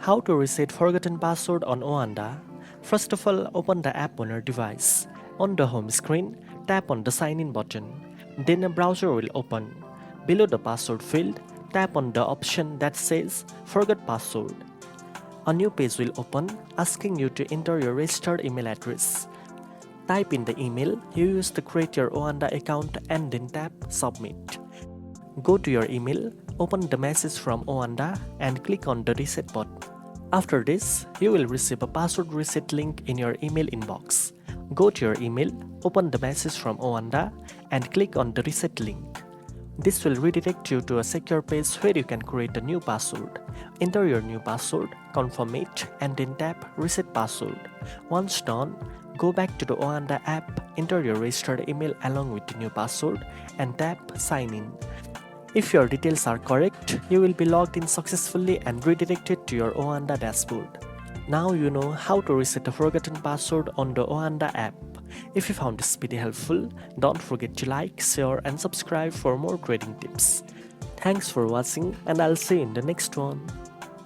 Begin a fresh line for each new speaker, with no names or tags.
How to reset forgotten password on OANDA? First of all, open the app on your device. On the home screen, tap on the sign in button. Then a browser will open. Below the password field, tap on the option that says Forgot Password. A new page will open asking you to enter your registered email address. Type in the email you used to create your OANDA account and then tap Submit. Go to your email, open the message from OANDA and click on the reset button. After this, you will receive a password reset link in your email inbox. Go to your email, open the message from OANDA and click on the reset link. This will redirect you to a secure page where you can create a new password. Enter your new password, confirm it and then tap Reset Password. Once done, go back to the OANDA app, enter your registered email along with the new password and tap Sign In. If your details are correct, you will be logged in successfully and redirected to your OANDA dashboard. Now you know how to reset a forgotten password on the OANDA app. If you found this video helpful, don't forget to like, share and subscribe for more trading tips. Thanks for watching and I'll see you in the next one.